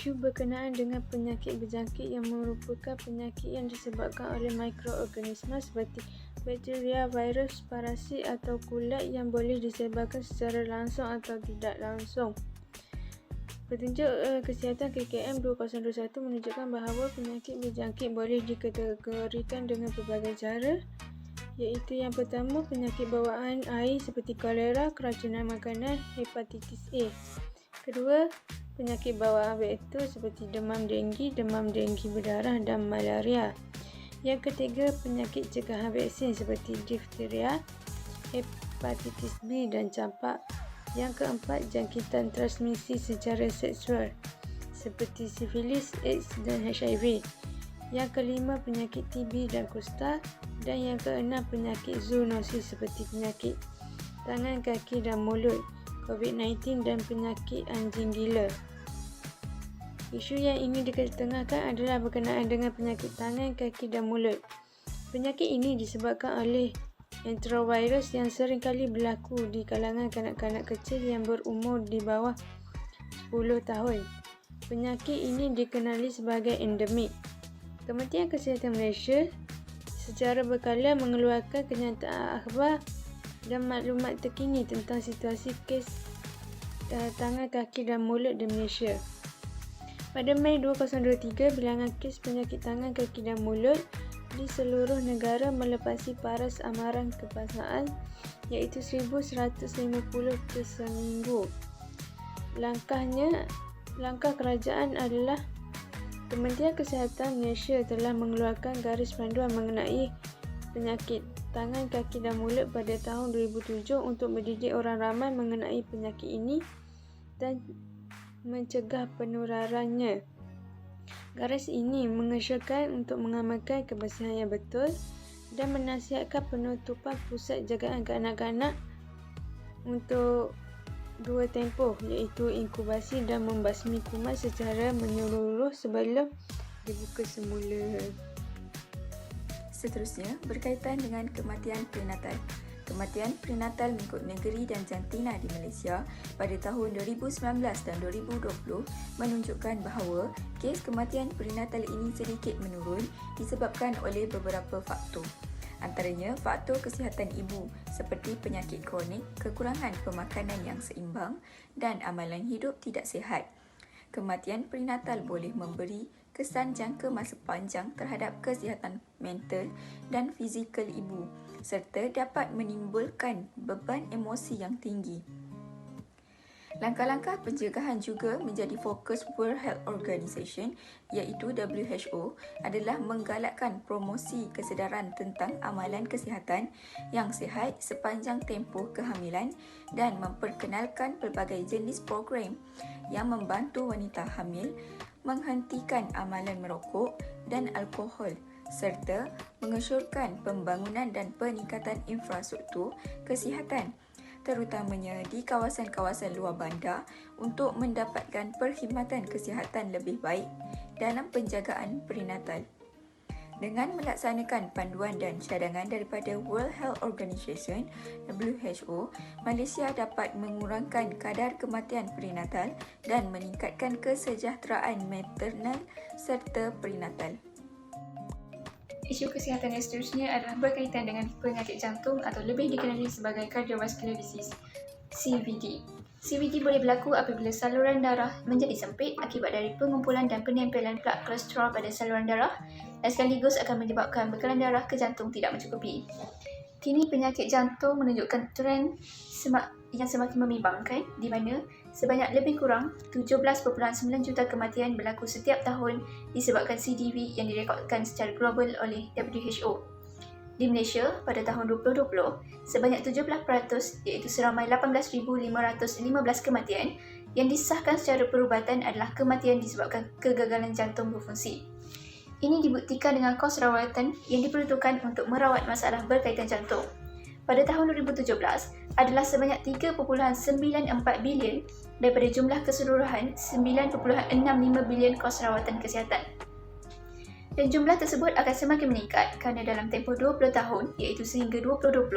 isu berkenaan dengan penyakit berjangkit yang merupakan penyakit yang disebabkan oleh mikroorganisma seperti bakteria, virus, parasit atau kulat yang boleh disebarkan secara langsung atau tidak langsung. Petunjuk Kesihatan KKM 2021 menunjukkan bahawa penyakit berjangkit boleh dikategorikan dengan pelbagai cara, iaitu yang pertama, penyakit bawaan air seperti kolera, keracunan makanan, hepatitis A. Kedua, penyakit bawaan vektor seperti demam denggi berdarah dan malaria. Yang ketiga, penyakit cegahan vaksin seperti difteria, hepatitis B dan campak. Yang keempat, jangkitan transmisi secara seksual seperti sifilis, AIDS dan HIV. Yang kelima, penyakit TB dan kusta. Dan yang keenam, penyakit zoonosis seperti penyakit tangan, kaki dan mulut, COVID-19 dan penyakit anjing gila. Isu yang ingin diketengahkan adalah berkenaan dengan penyakit tangan, kaki dan mulut. Penyakit ini disebabkan oleh enterovirus yang seringkali berlaku di kalangan kanak-kanak kecil yang berumur di bawah 10 tahun. Penyakit ini dikenali sebagai endemik. Kementerian Kesihatan Malaysia secara berkala mengeluarkan kenyataan akhbar dan maklumat terkini tentang situasi kes tangan, kaki dan mulut di Malaysia. Pada Mei 2023, bilangan kes penyakit tangan, kaki dan mulut di seluruh negara melepasi paras amaran kebahasaan, iaitu 1,150 per seminggu. Langkah kerajaan adalah Kementerian Kesihatan Malaysia telah mengeluarkan garis panduan mengenai penyakit tangan, kaki dan mulut pada tahun 2007 untuk mendidik orang ramai mengenai penyakit ini dan mencegah penularannya. Garis ini mengesyorkan untuk mengamalkan kebersihan yang betul dan menasihatkan penutupan pusat jagaan kanak-kanak untuk 2 tempoh, iaitu inkubasi dan membasmi kuman secara menyeluruh sebelum dibuka semula. Seterusnya, berkaitan dengan kematian prenatal. Kematian prenatal mengikut negeri dan jantina di Malaysia pada tahun 2019 dan 2020 menunjukkan bahawa kes kematian prenatal ini sedikit menurun disebabkan oleh beberapa faktor. Antaranya faktor kesihatan ibu seperti penyakit kronik, kekurangan pemakanan yang seimbang dan amalan hidup tidak sihat. Kematian prenatal boleh memberi kesan jangka masa panjang terhadap kesihatan mental dan fizikal ibu serta dapat menimbulkan beban emosi yang tinggi. Langkah-langkah pencegahan juga menjadi fokus World Health Organization iaitu WHO adalah menggalakkan promosi kesedaran tentang amalan kesihatan yang sihat sepanjang tempoh kehamilan dan memperkenalkan pelbagai jenis program yang membantu wanita hamil menghentikan amalan merokok dan alkohol serta mengesyorkan pembangunan dan peningkatan infrastruktur kesihatan terutamanya di kawasan-kawasan luar bandar untuk mendapatkan perkhidmatan kesihatan lebih baik dalam penjagaan prenatal. Dengan melaksanakan panduan dan cadangan daripada World Health Organization (WHO), Malaysia dapat mengurangkan kadar kematian prenatal dan meningkatkan kesejahteraan maternal serta prenatal. Isu kesihatan yang seterusnya adalah berkaitan dengan penyakit jantung atau lebih dikenali sebagai cardiovascular disease, CVD. CVD boleh berlaku apabila saluran darah menjadi sempit akibat dari pengumpulan dan penempelan plak kolesterol pada saluran darah dan sekaligus akan menyebabkan bekalan darah ke jantung tidak mencukupi. Kini penyakit jantung menunjukkan trend yang semakin membimbangkan di mana sebanyak lebih kurang 17.9 juta kematian berlaku setiap tahun disebabkan CDV yang direkodkan secara global oleh WHO. Di Malaysia, pada tahun 2020, sebanyak 17% iaitu seramai 18,515 kematian yang disahkan secara perubatan adalah kematian disebabkan kegagalan jantung berfungsi. Ini dibuktikan dengan kos rawatan yang diperuntukkan untuk merawat masalah berkaitan jantung. Pada tahun 2017, adalah sebanyak 3.94 bilion daripada jumlah keseluruhan 9.65 bilion kos rawatan kesihatan. Dan jumlah tersebut akan semakin meningkat kerana dalam tempoh 20 tahun iaitu sehingga 2020,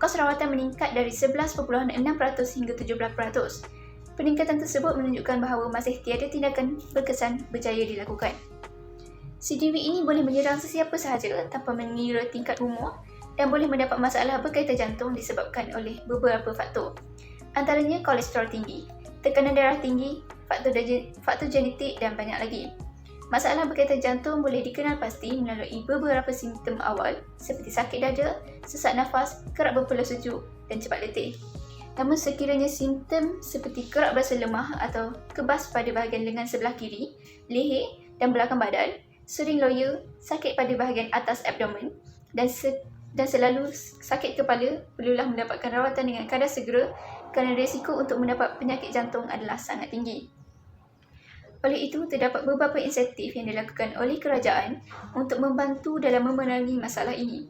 kos rawatan meningkat dari 11.6% hingga 17%. Peningkatan tersebut menunjukkan bahawa masih tiada tindakan berkesan berjaya dilakukan. CDV ini boleh menyerang sesiapa sahaja tanpa mengira tingkat umur dan boleh mendapat masalah berkaitan jantung disebabkan oleh beberapa faktor. Antaranya kolesterol tinggi, tekanan darah tinggi, faktor genetik dan banyak lagi. Masalah berkaitan jantung boleh dikenal pasti melalui beberapa simptom awal seperti sakit dada, sesak nafas, kerap berpeluh sejuk dan cepat letih. Namun sekiranya simptom seperti kerap berasa lemah atau kebas pada bahagian lengan sebelah kiri, leher dan belakang badan, sering loya, sakit pada bahagian atas abdomen dan selalu sakit kepala, perlulah mendapatkan rawatan dengan kadar segera kerana risiko untuk mendapat penyakit jantung adalah sangat tinggi. Oleh itu, terdapat beberapa insentif yang dilakukan oleh kerajaan untuk membantu dalam memerangi masalah ini.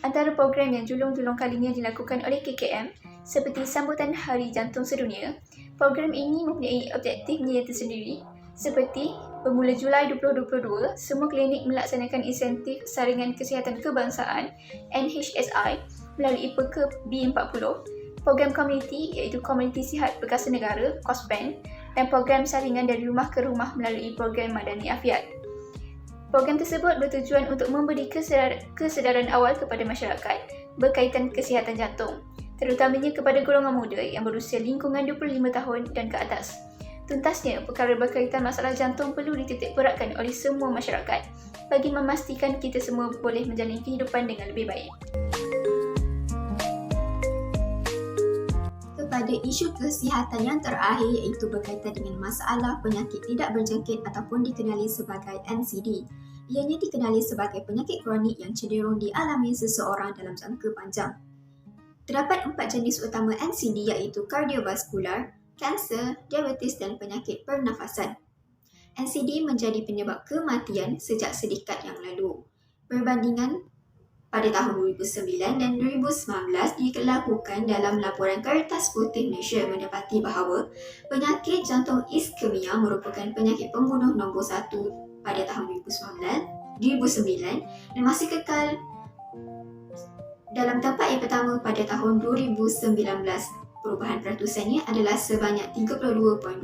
Antara program yang julung-julung kalinya dilakukan oleh KKM seperti sambutan Hari Jantung Sedunia, program ini mempunyai objektifnya tersendiri seperti bermula Julai 2022, semua klinik melaksanakan insentif Saringan Kesihatan Kebangsaan NHSI melalui Peka B40, program komuniti iaitu Komuniti Sihat Perkasa Negara (KOSPEN) dan program saringan dari rumah ke rumah melalui program Madani Afiat. Program tersebut bertujuan untuk memberi kesedaran awal kepada masyarakat berkaitan kesihatan jantung, terutamanya kepada golongan muda yang berusia lingkungan 25 tahun dan ke atas. Tuntasnya, perkara berkaitan masalah jantung perlu dititik beratkan oleh semua masyarakat bagi memastikan kita semua boleh menjalani kehidupan dengan lebih baik. Kepada isu kesihatan yang terakhir iaitu berkaitan dengan masalah penyakit tidak berjangkit ataupun dikenali sebagai NCD. Ianya dikenali sebagai penyakit kronik yang cenderung dialami seseorang dalam jangka panjang. Terdapat 4 jenis utama NCD iaitu kardiovaskular, kanser, diabetes dan penyakit pernafasan. NCD menjadi penyebab kematian sejak sedekat yang lalu. Perbandingan pada tahun 2009 dan 2019 dilakukan dalam laporan Kertas Putih Malaysia mendapati bahawa penyakit jantung iskemia merupakan penyakit pembunuh nombor 1 pada tahun 2009 dan masih kekal dalam tempat yang pertama pada tahun 2019. Perubahan peratusannya adalah sebanyak 32.2%.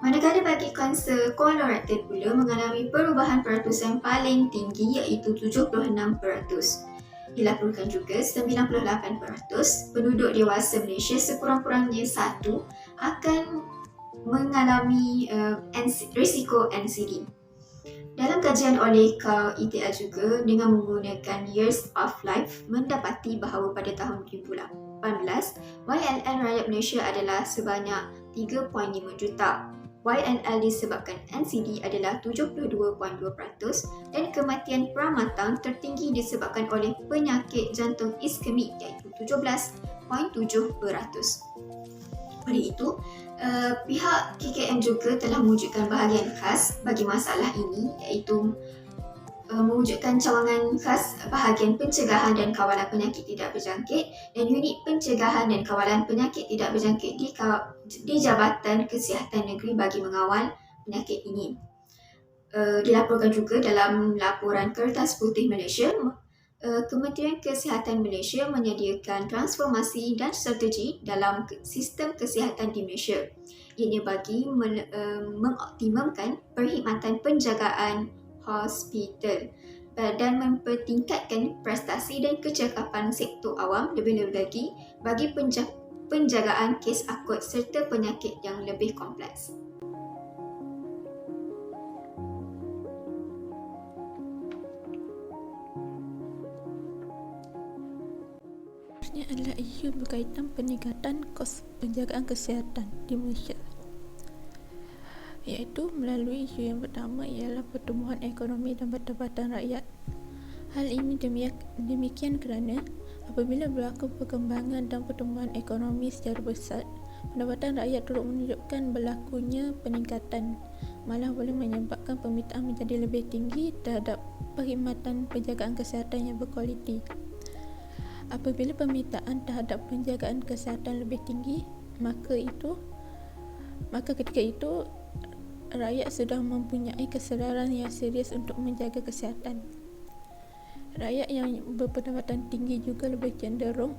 Manakala bagi kanser kolorektal pula mengalami perubahan peratusan paling tinggi iaitu 76%. Dilaporkan juga 98% penduduk dewasa Malaysia sekurang-kurangnya 1 akan mengalami risiko NCD. Dalam kajian oleh KITL juga dengan menggunakan Years of Life mendapati bahawa pada tahun 2018 YNL rakyat Malaysia adalah sebanyak 3.5 juta. YNL disebabkan NCD adalah 72.2% dan kematian pramatang tertinggi disebabkan oleh penyakit jantung iskemik iaitu 17.7%. Oleh itu, pihak KKM juga telah mewujudkan bahagian khas bagi masalah ini iaitu mewujudkan cawangan khas bahagian pencegahan dan kawalan penyakit tidak berjangkit dan unit pencegahan dan kawalan penyakit tidak berjangkit di Jabatan Kesihatan Negeri bagi mengawal penyakit ini. Dilaporkan juga dalam laporan Kertas Putih Malaysia, Kementerian Kesihatan Malaysia menyediakan transformasi dan strategi dalam sistem kesihatan di Malaysia. Ianya bagi mengoptimumkan perkhidmatan penjagaan hospital dan mempertingkatkan prestasi dan kecakapan sektor awam lebih-lebih lagi bagi penjagaan kes akut serta penyakit yang lebih kompleks. Seterusnya adalah isu berkaitan peningkatan kos penjagaan kesihatan di Malaysia, iaitu melalui isu yang pertama ialah pertumbuhan ekonomi dan pendapatan rakyat. Hal ini demikian kerana apabila berlaku perkembangan dan pertumbuhan ekonomi secara besar, pendapatan rakyat turut menunjukkan berlakunya peningkatan, malah boleh menyebabkan permintaan menjadi lebih tinggi terhadap perkhidmatan penjagaan kesihatan yang berkualiti. Apabila permintaan terhadap penjagaan kesihatan lebih tinggi, maka ketika itu rakyat sudah mempunyai kesedaran yang serius untuk menjaga kesihatan. Rakyat yang berpendapatan tinggi juga lebih cenderung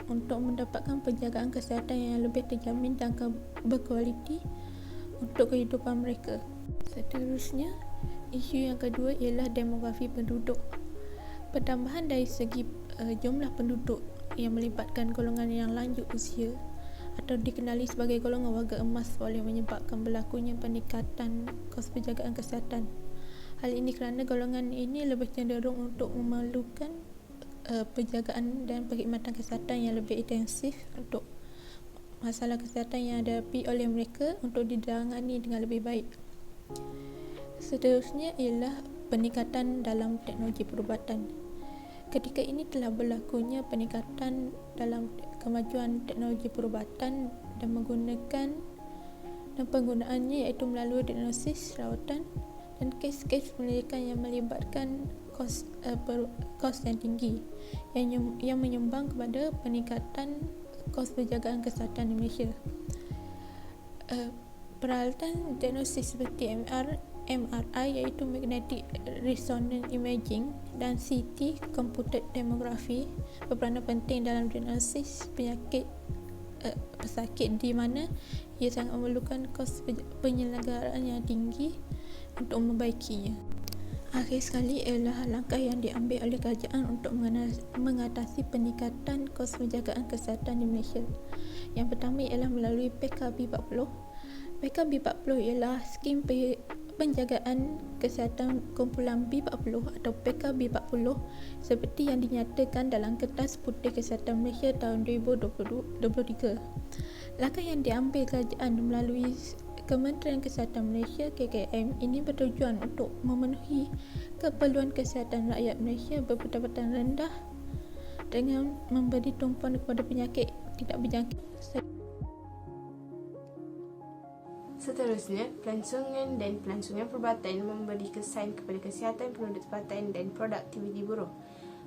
untuk mendapatkan penjagaan kesihatan yang lebih terjamin dan berkualiti untuk kehidupan mereka. Seterusnya, isu yang kedua ialah demografi penduduk. Pertambahan dari segi jumlah penduduk yang melibatkan golongan yang lanjut usia atau dikenali sebagai golongan warga emas boleh menyebabkan berlakunya peningkatan kos penjagaan kesihatan. Hal ini kerana golongan ini lebih cenderung untuk memerlukan penjagaan dan perkhidmatan kesihatan yang lebih intensif untuk masalah kesihatan yang dihadapi oleh mereka untuk ditangani dengan lebih baik. Seterusnya ialah peningkatan dalam teknologi perubatan. Ketika ini telah berlakunya peningkatan dalam kemajuan teknologi perubatan dan penggunaannya iaitu melalui diagnosis, rawatan dan kes-kes penyelidikan yang melibatkan kos yang tinggi yang menyumbang kepada peningkatan kos penjagaan kesihatan di Malaysia. Peralatan diagnosis seperti MRI iaitu Magnetic Resonance Imaging dan CT Computed Tomography berperanan penting dalam diagnosis penyakit pesakit di mana ia sangat memerlukan kos penyelenggaraan yang tinggi untuk membaikinya. Akhir sekali ialah langkah yang diambil oleh kerajaan untuk mengatasi peningkatan kos penjagaan kesihatan di Malaysia. Yang pertama ialah melalui PKB40. PKB40 ialah skim penjagaan kesihatan kumpulan B40 atau PKB40 seperti yang dinyatakan dalam Kertas Putih Kesihatan Malaysia tahun 2023. Langkah yang diambil kerajaan melalui Kementerian Kesihatan Malaysia KKM ini bertujuan untuk memenuhi keperluan kesihatan rakyat Malaysia berpendapatan rendah dengan memberi tumpuan kepada penyakit tidak berjangkit. Seterusnya, pelancongan dan pelancongan perubatan memberi kesan kepada kesihatan penduduk tempatan dan produktiviti buruh.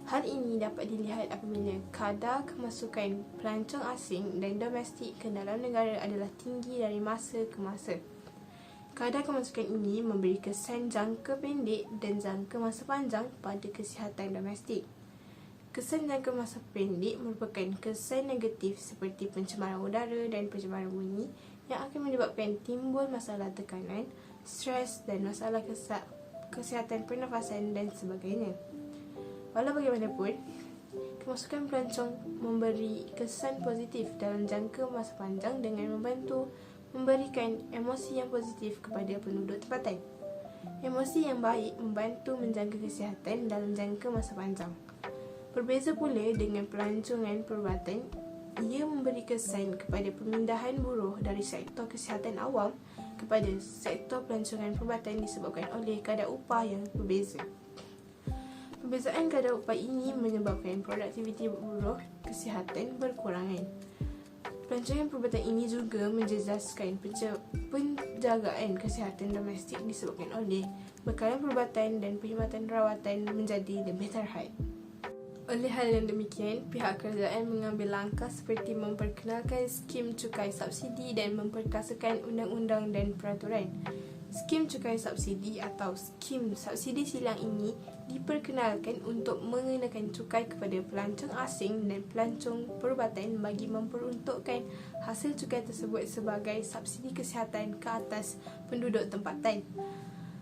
Hal ini dapat dilihat apabila kadar kemasukan pelancong asing dan domestik ke dalam negara adalah tinggi dari masa ke masa. Kadar kemasukan ini memberi kesan jangka pendek dan jangka masa panjang pada kesihatan domestik. Kesan jangka masa pendek merupakan kesan negatif seperti pencemaran udara dan pencemaran bunyi yang akan menyebabkan timbul masalah tekanan, stres dan masalah kesihatan pernafasan dan sebagainya. Walau bagaimanapun, kemasukan pelancong memberi kesan positif dalam jangka masa panjang dengan memberikan emosi yang positif kepada penduduk tempatan. Emosi yang baik membantu menjaga kesihatan dalam jangka masa panjang. Berbeza pula dengan pelancongan perubatan, ia memberi kesan kepada pemindahan buruh dari sektor kesihatan awam kepada sektor pelancongan perubatan disebabkan oleh kadar upah yang berbeza. Perbezaan kadar upah ini menyebabkan produktiviti buruh kesihatan berkurangan. Pelancongan perubatan ini juga menjejaskan penjagaan kesihatan domestik disebabkan oleh bekalan perubatan dan perkhidmatan rawatan menjadi lebih terhad. Oleh hal yang demikian, pihak kerajaan mengambil langkah seperti memperkenalkan skim cukai subsidi dan memperkasakan undang-undang dan peraturan. Skim cukai subsidi atau skim subsidi silang ini diperkenalkan untuk mengenakan cukai kepada pelancong asing dan pelancong perubatan bagi memperuntukkan hasil cukai tersebut sebagai subsidi kesihatan ke atas penduduk tempatan.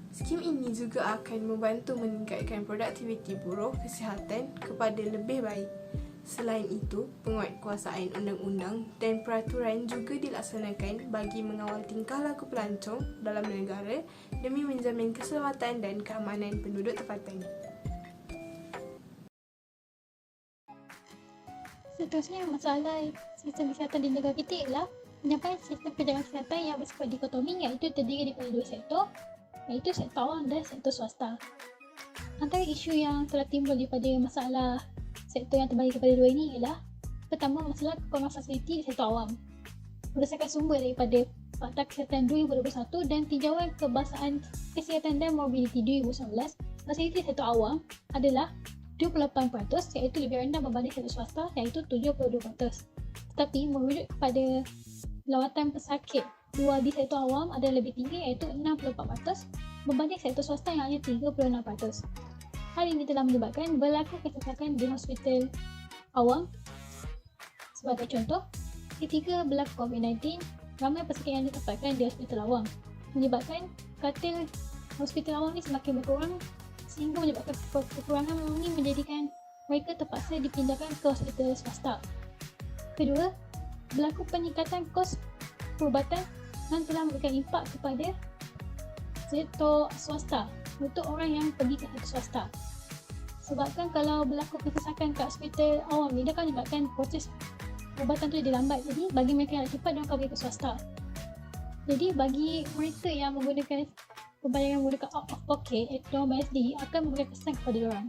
Skim ini juga akan membantu meningkatkan produktiviti buruh kesihatan kepada lebih baik. Selain itu, penguatkuasaan undang-undang dan peraturan juga dilaksanakan bagi mengawal tingkah laku pelancong dalam negara demi menjamin keselamatan dan keamanan penduduk tempatan. Seterusnya, masalah sistem kesihatan di negara kita ialah penyampaian sistem penjagaan kesihatan yang bersifat dikotomi iaitu terdiri daripada dua sektor, iaitu sektor awam dan sektor swasta. Antara isu yang telah timbul daripada masalah sektor yang terbagi kepada dua ini ialah pertama, masalah kekurangan fasiliti di sektor awam. Berdasarkan sumber daripada Fakta Kesihatan 2021 dan Tinjauan Kebahasaan Kesihatan dan Mobiliti 2019, fasiliti sektor awam adalah 28% iaitu lebih rendah berbanding sektor swasta iaitu 72%. Tetapi merujuk kepada lawatan pesakit luar di sektor awam adalah lebih tinggi iaitu 64% berbanding sektor swasta yang hanya 36%. Hal ini telah menyebabkan berlaku kesesakan di hospital awam Sebagai contoh, ketika berlaku COVID-19, ramai pesakit yang ditempatkan di hospital awam, menyebabkan katil hospital awam ni semakin berkurang sehingga menyebabkan kekurangan ini menjadikan mereka terpaksa dipindahkan ke hospital swasta. Kedua, berlaku peningkatan kos perubatan yang telah memberikan impak kepada sektor swasta untuk orang yang pergi ke sektor swasta. Sebabkan kalau berlaku kesesakan kat hospital awam ni, dia akan menyebabkan proses perubatan tu jadi lambat. Jadi bagi mereka yang nak cepat, dia akan pergi ke swasta. Jadi bagi mereka yang menggunakan pembayaran menggunakan out of pocket atau bayar sendiri, akan memberikan kesan kepada diorang.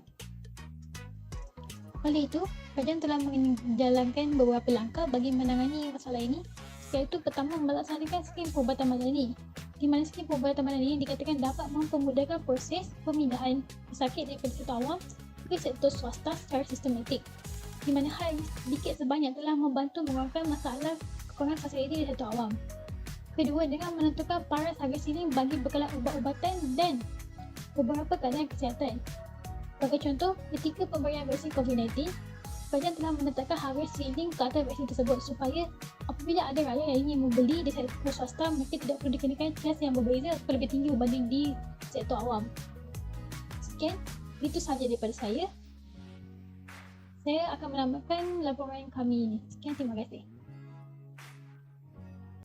Oleh itu, kerajaan telah menjalankan beberapa langkah bagi menangani masalah ini, iaitu pertama, melaksanakan skim perubatan madani, di mana skim perubatan madani dikatakan dapat mempermudahkan proses pemindahan pesakit daripada sektor awam ke sektor swasta secara sistematik, di mana hal ini sedikit sebanyak telah membantu mengurangkan masalah kekurangan fasiliti di sektor awam. Kedua, dengan menentukan paras harga siling bagi bekalan ubat-ubatan dan beberapa keadaan kesihatan. Sebagai contoh, ketika pemberian vaksin COVID-19, kerajaan telah menetapkan harga siling ke atas vaksin tersebut supaya apabila ada rakyat yang ingin membeli di sektor swasta, mereka tidak perlu dikenakan cas yang berbeza atau lebih tinggi berbanding di sektor awam. Sekian, itu sahaja daripada saya. Saya akan menambahkan laporan kami ini. Sekian, terima kasih.